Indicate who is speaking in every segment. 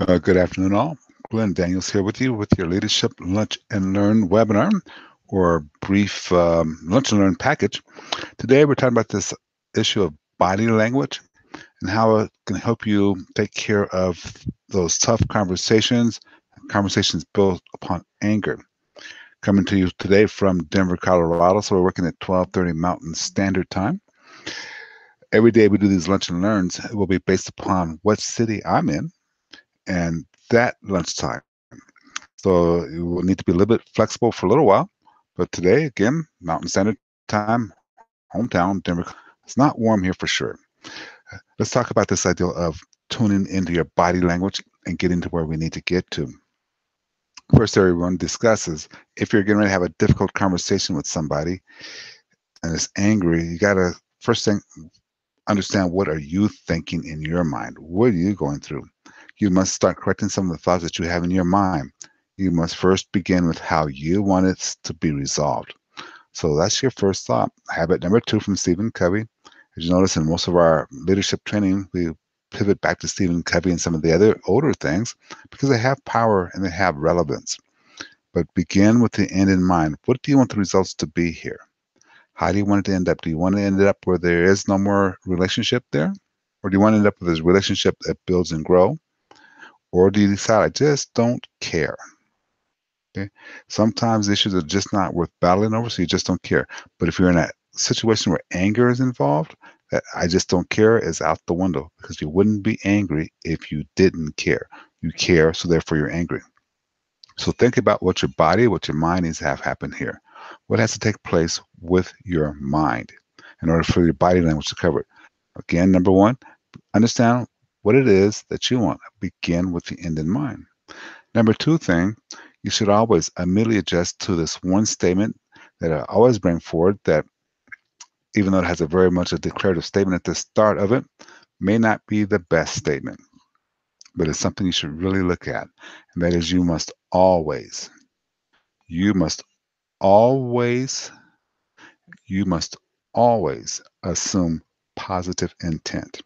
Speaker 1: Good afternoon, all. Glenn Daniels here with you with your Leadership Lunch and Learn webinar or brief lunch and learn package. Today, we're talking about this issue of body language and how it can help you take care of those tough conversations built upon anger. Coming to you today from Denver, Colorado. So we're working at 12:30 Mountain Standard Time. Every day we do these lunch and learns. It will be based upon what city I'm in and that lunchtime. So you will need to be a little bit flexible for a little while. But today, again, Mountain Standard Time, hometown, Denver. It's not warm here for sure. Let's talk about this idea of tuning into your body language and getting to where we need to get to. First, everyone discusses if you're getting ready to have a difficult conversation with somebody and it's angry, you got to first thing understand what are you thinking in your mind? What are you going through? You must start correcting some of the thoughts that you have in your mind. You must first begin with how you want it to be resolved. So that's your first thought. Habit number 2 from Stephen Covey. As you notice in most of our leadership training, we pivot back to Stephen Covey and some of the other older things because they have power and they have relevance. But begin with the end in mind. What do you want the results to be here? How do you want it to end up? Do you want to end up where there is no more relationship there? Or do you want to end up with this relationship that builds and grow? Or do you decide I just don't care? Okay. Sometimes issues are just not worth battling over, so you just don't care. But if you're in a situation where anger is involved, that I just don't care is out the window because you wouldn't be angry if you didn't care. You care, so therefore you're angry. So think about what your body, what your mind needs to have happen here. What has to take place with your mind in order for your body language to cover it? Again, number one, understand what it is that you want. Begin with the end in mind. Number two thing, you should always immediately adjust to this one statement that I always bring forward that even though it has a very much a declarative statement at the start of it, may not be the best statement, but it's something you should really look at. And that is you must always, you must always assume positive intent.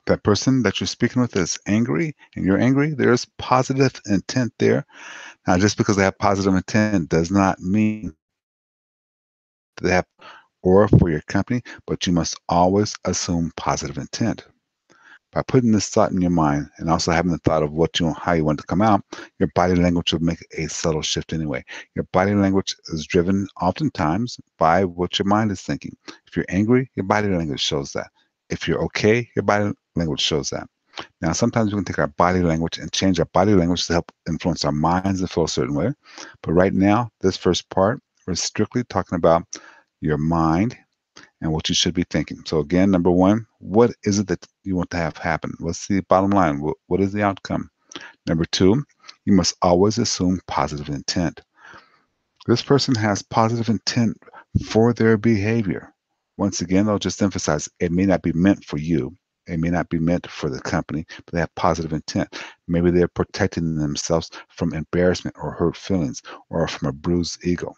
Speaker 1: That person that you're speaking with is angry and you're angry, there's positive intent there. Now, just because they have positive intent does not mean they have or for your company, but you must always assume positive intent. By putting this thought in your mind and also having the thought of how you want it to come out, your body language will make a subtle shift anyway. Your body language is driven oftentimes by what your mind is thinking. If you're angry, your body language shows that. If you're okay, your body language shows that. Now, sometimes we can take our body language and change our body language to help influence our minds to feel a certain way. But right now, this first part, we're strictly talking about your mind and what you should be thinking. So again, number one, what is it that you want to have happen? What's the bottom line? What is the outcome? Number two, you must always assume positive intent. This person has positive intent for their behavior. Once again, I'll just emphasize it may not be meant for you. It may not be meant for the company, but they have positive intent. Maybe they're protecting themselves from embarrassment or hurt feelings or from a bruised ego.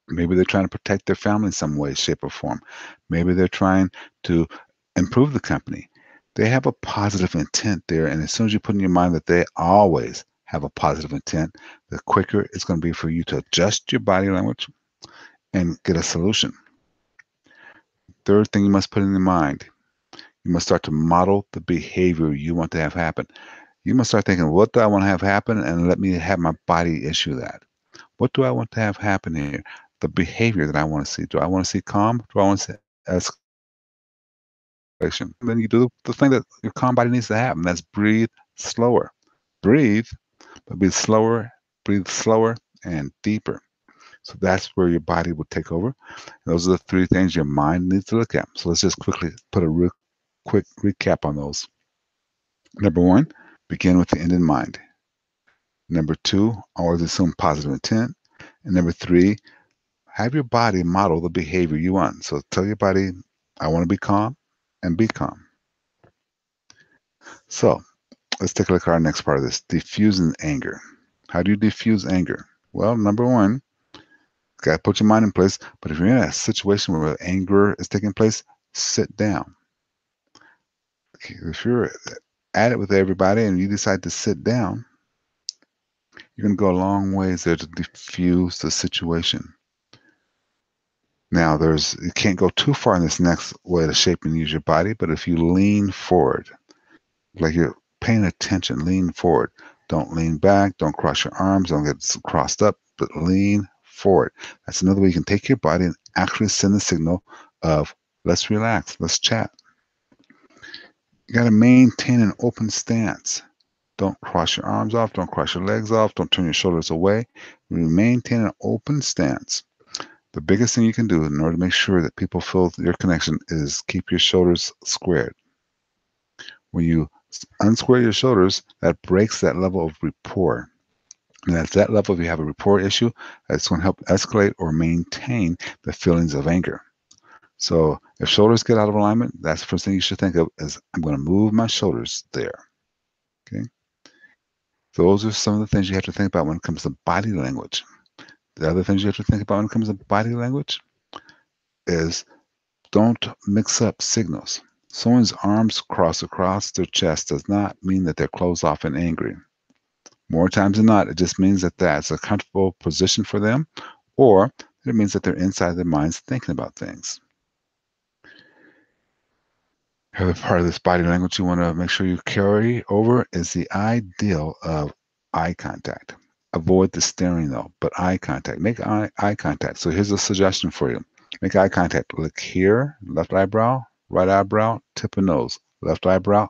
Speaker 1: Maybe they're trying to protect their family in some way, shape, or form. Maybe they're trying to improve the company. They have a positive intent there. And as soon as you put in your mind that they always have a positive intent, the quicker it's going to be for you to adjust your body language and get a solution. Third thing you must put in your mind, you must start to model the behavior you want to have happen. You must start thinking, what do I want to have happen? And let me have my body issue that. What do I want to have happen here? The behavior that I want to see. Do I want to see calm? Do I want to see escalation? Then you do the thing that your calm body needs to have, and that's breathe slower. Breathe, but breathe slower and deeper. So that's where your body will take over. And those are the three things your mind needs to look at. So let's just quickly put a real quick recap on those. Number one, begin with the end in mind. Number two, always assume positive intent. And number three, have your body model the behavior you want. So tell your body, I want to be calm and be calm. So let's take a look at our next part of this diffusing anger. How do you diffuse anger? Well, number one, you got to put your mind in place. But if you're in a situation where anger is taking place, sit down. If you're at it with everybody and you decide to sit down, you're going to go a long ways there to diffuse the situation. Now, you can't go too far in this next way to shape and use your body, but if you lean forward, like you're paying attention, lean forward. Don't lean back, don't cross your arms, don't get crossed up, but lean forward. That's another way you can take your body and actually send the signal of let's relax, let's chat. You got to maintain an open stance. Don't cross your arms off, don't cross your legs off, don't turn your shoulders away. Maintain an open stance. The biggest thing you can do in order to make sure that people feel your connection is keep your shoulders squared. When you unsquare your shoulders, that breaks that level of rapport. And at that level, if you have a rapport issue, that's going to help escalate or maintain the feelings of anger. So if shoulders get out of alignment, that's the first thing you should think of is I'm going to move my shoulders there. Okay. Those are some of the things you have to think about when it comes to body language. The other things you have to think about when it comes to body language is don't mix up signals. Someone's arms crossed across their chest does not mean that they're closed off and angry. More times than not, it just means that that's a comfortable position for them, or it means that they're inside their minds thinking about things. The other part of this body language you want to make sure you carry over is the ideal of eye contact. Avoid the staring though, but eye contact. Make eye contact. So here's a suggestion for you. Make eye contact. Look here, left eyebrow, right eyebrow, tip of nose. Left eyebrow,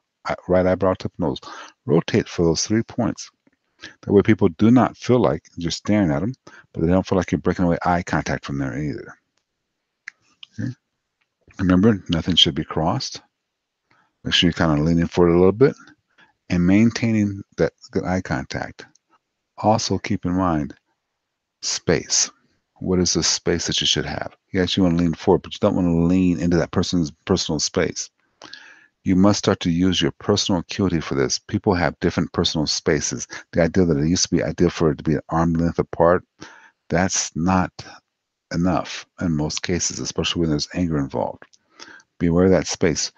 Speaker 1: right eyebrow, tip of nose. Rotate for those 3 points. That way people do not feel like you're staring at them, but they don't feel like you're breaking away eye contact from there either. Okay? Remember, nothing should be crossed. Make sure you're kind of leaning forward a little bit and maintaining that good eye contact. Also keep in mind space. What is the space that you should have? Yes, you want to lean forward, but you don't want to lean into that person's personal space. You must start to use your personal acuity for this. People have different personal spaces. The idea that it used to be ideal for it to be an arm length apart, that's not enough in most cases, especially when there's anger involved. Be aware of that space.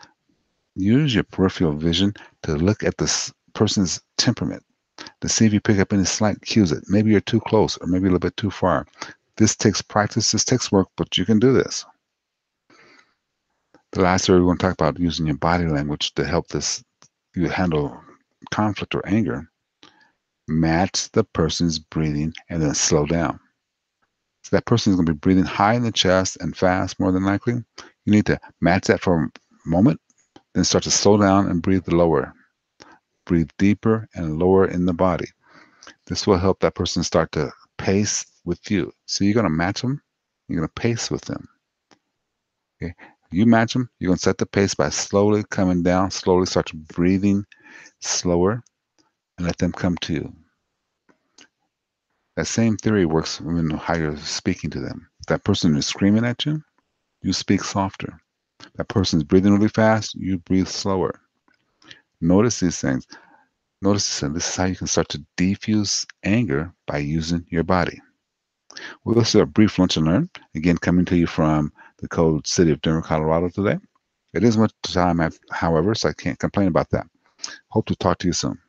Speaker 1: Use your peripheral vision to look at this person's temperament to see if you pick up any slight cues that maybe you're too close or maybe a little bit too far. This takes practice, this takes work, but you can do this. The last area we're going to talk about using your body language to help you handle conflict or anger. Match the person's breathing and then slow down. So that person is going to be breathing high in the chest and fast more than likely. You need to match that for a moment, then start to slow down and breathe lower. Breathe deeper and lower in the body. This will help that person start to pace with you. So you're going to match them. You're going to pace with them. Okay. You match them. You're going to set the pace by slowly coming down, slowly start breathing slower, and let them come to you. That same theory works when how you're speaking to them. If that person is screaming at you, you speak softer. That person's breathing really fast, you breathe slower. Notice these things. Notice this, and this is how you can start to diffuse anger by using your body. We'll do a brief lunch and learn. Again, coming to you from the cold city of Denver, Colorado today. It is much time, however, so I can't complain about that. Hope to talk to you soon.